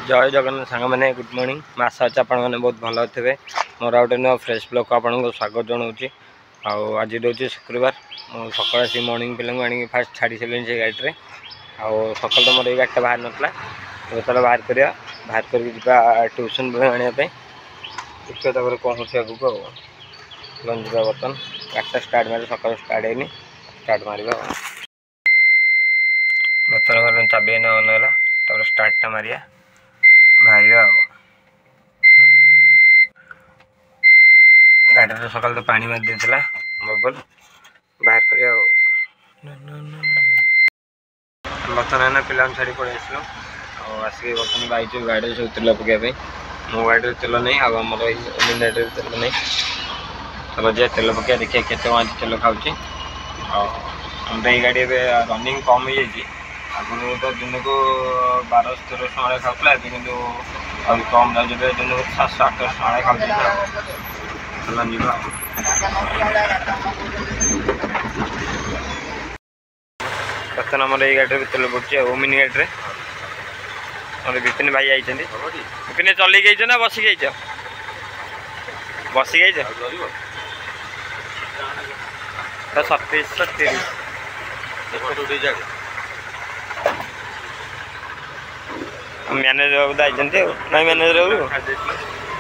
जय जगन्नाथ सांग मैंने गुड मॉर्निंग मैं आशा अच्छे आपण मैंने बहुत भल थे मोर गोटे नुआ फ्रेश ब्लॉग को आपको स्वागत जनाऊँगी आज रोचे शुक्रवार सकाल आसी मॉर्निंग पिला आनी फास्ट छाड़ी सारे से गाड़ी में सकाल तो मोर ये गाड़ी बाहर नाला तो चलो बाहर करा बाहर करके ट्यूशन आने देखिए कौन हो आगे लंच जा बर्तन गाड़ी स्टार्ट मारे सकाल स्टार्ट है स्टार्ट मार बर्तन चाबी नला स्टार्टा मारिया भाई गाड़ी तो सकाल तो पानी मार देला बबल बाहर कर बर्तमान पिला छाड़ी पड़े आसिक बर्तन बाइज गाड़ी सब तेल पकड़े मो गाड़ी तेल नहीं आम मिनिट तेल नहीं चलो जे तेल पकड़ा देखिए केते तेल खाऊँ हम तो ये गाड़ी रनिंग कम हो जाए आगुरी तो दिन को 1200-1300 खाऊला कि कम दिन को 700-800 खाऊ बर्तमान आम ये गाड़ी तेल पड़े मिनी गाड़ी मोर विपिन भाई आई विपिन चल गई ना बसिक बसिक 2730 मैनेजर बाबू आई ना मैनेजर बाबू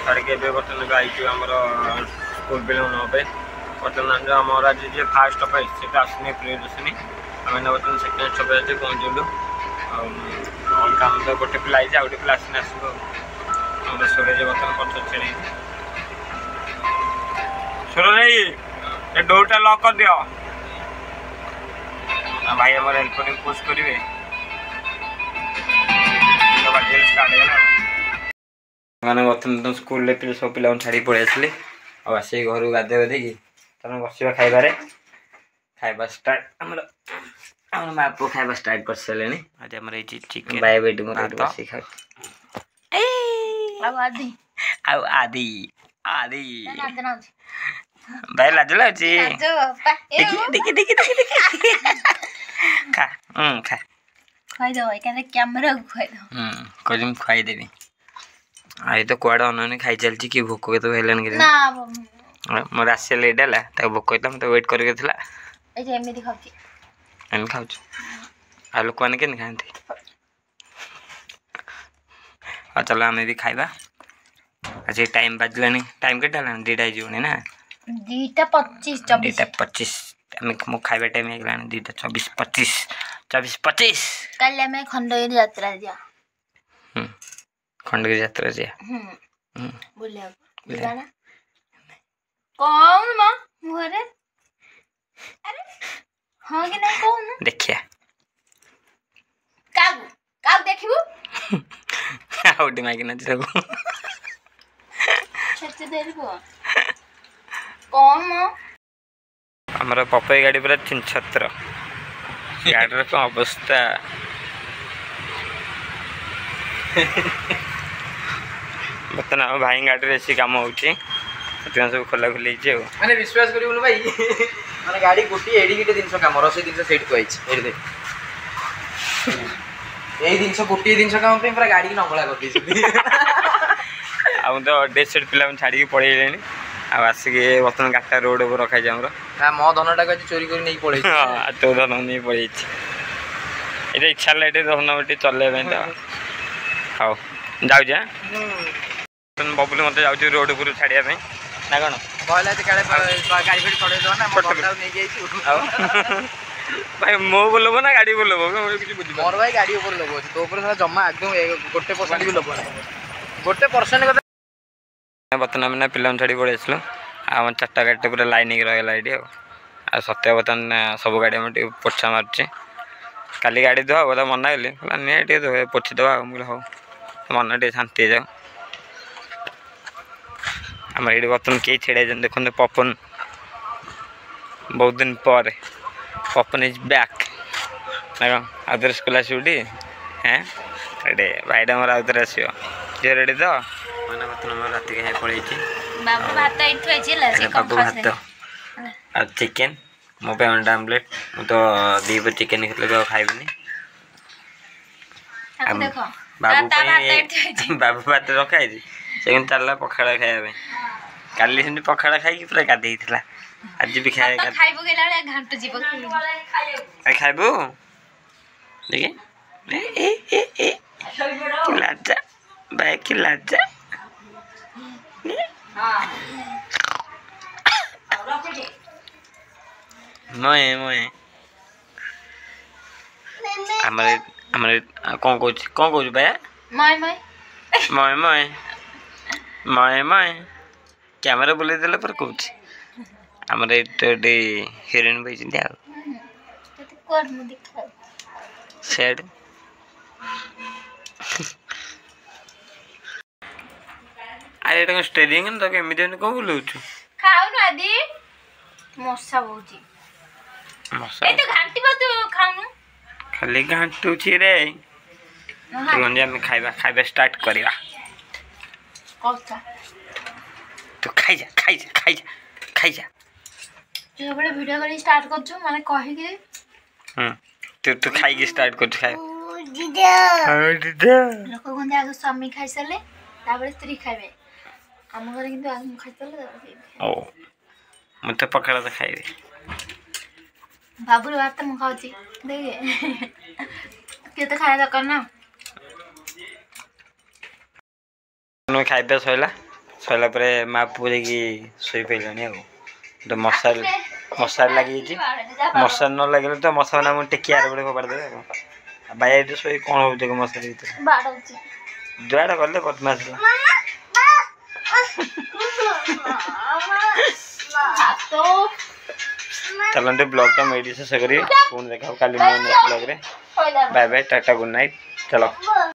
छाड़ी बर्तमान आई स्कूल पिला बर्तमान आम आज जी फास्ट स्टपेज से आसनी प्रियदर्शनी आम बर्तमान सेकेंड स्टपेज पहुँचलु काम तो गोटे पिला आई गोटे पिला आसने आसो सूरज बर्तमान पच छेड़ी सूरज डोरटा लॉक कर दियो भाई आम हेल्पर पुश करेंगे मैंने बर्तमान स्कूल सब पिला छाड़ी पड़े आसली आस घर गाधे गाधे तुम बसवा खाइबार खाइबा स्टार्ट आम माँ पु खाइबा स्टार्ट कर सारे आज आम चिकेन बाय बेटी मोर बस खा आदि आदि भाई लाज लगे खा खा खुआदेवी आई तो कौड़ अन खाई चलती कि भोक तो हेलान मोर आसे लेट है भोक होता मतलब वेट करके खाऊ आ लोक मैंने के खाती चलो आम भी खाइबा आज टाइम बाजला टाइम के 2टा जीवनी ना 2:25 मो खाइबा टाइम हो 2:24 कल हमें खंडगिरी यात्रा जा खंडगिरी यात्रा जा बोलिया ना कौन मां मुहरे अरे हां कि नहीं कौन देखिया काग काग देखिबू आउट माइक ना जगो छत्ते देबो कौन मां हमर पपई गाड़ी पूरा 76 गाड़ी को अवस्था बर्तमान आम भाई गाड़ी में काम हो सब खोला खोली मैंने विश्वास कर भाई मैंने गाड़ी गोटे एडी गोटे जिन कम रही जिन से यही जिन गोटे जिन कम पूरा गाड़ी की नंगला कर तो डेट सेट पिला छाड़ी पड़े आसिक बर्तमान गाटा रोड ऊपर रखा जाए मो धनटा को चोरी कर नहीं पड़े तो धन नहीं पड़े ये इच्छा लाइट धन बेटी चल हाँ जाऊँ बबुल मत जाऊँ रोड ऊपर छाड़िया ना कौन भाई मो बोलब ना गाड़ी बोलब मोर भाई गाड़ी ऊपर लोग तो जमा एकदम 1% भी लोग 1% बर्तमान मैंने पिला छाड़ी पड़े आसलु आम 4टा गाड़ी पूरा लाइन रहा ये आ सत्य बर्तमान सब गाड़ी आम पोछा मार्चे काली गाड़ी धोआ बोला मना कली नहीं धोए पोछीदे हाँ मन टे शांति जाओ आम ये बर्तमान कई छेड़ा देखते पपन बहुत दिन पर पपन इज बैक ना आउे स्कूल आसुटी हाँ रेडी भाईटा मोर आउे आसो झील रेडी तो मैंने बर्तमान रात पड़े बाबू भात आ चिकेन मो पे अंडा आमलेट मु तो 2 चिकेन खाइबनी बाबू ता भात पे एठी बाबू भात रखा है से ግን ଚାଲିଲା ପଖାଳ ଖାଇବା ପାଇଁ କାଲି ସେମିତି ପଖାଳ ଖାଇକି ପୁରା ଗାଧେଇଥିଲା ଆଜି ବି ଖାଇବା ତ ଖାଇବୁ ଗଲା ବେଳେ ଘାଣ୍ଟ ଯିବ ଖାଇବୁ ଦେଖେ ଏ କି ଲାଜା ବାଇ କି ଲାଜା ମଏ ମଏ ଆମର ଆମର କଣ କହୁଛୁ ବାୟା ମୟ ମୟ मय मय मय मय कैमरा बुले देला पर कहूँ आमर ये हिरोइन बही कोड मु देखा सेड अरे एटा स्टेडियम न तो एमि देन को बुलौछु खाऊ न आदि मसा होची मसा ए तो घंटी बा तू खाऊनु खाली घंटू छी रे तुरंत हम खाइबा स्टार्ट करिवा कोता तो खाइ जा जो बड़े वीडियो करी स्टार्ट कर छु माने कहि के तू खाइ के स्टार्ट कर खाइ दीदा लोक गंदे आगे स्वामी खाइ सले ताबरे स्त्री खाइबे हम घर किंतु आगे खाइ सले ओ मते पकड़ा तो खाइ बाबू बात म खाउची देखे के तो खाया दरकार ना खाइबा सैला पर माँ पूरे की शोई पाइलानी तो मशार लगी मशार न लगे तो मशा ना मुझे टेकिया बड़े फोपाड़ देवे बाया ये शोई कौन हो देखो मशारी जुआड़ा गले बदमाश चलते ब्लॉग टा मेडी से करिए फोन देखा काली ब्लॉग रे bye bye tata good night चलो।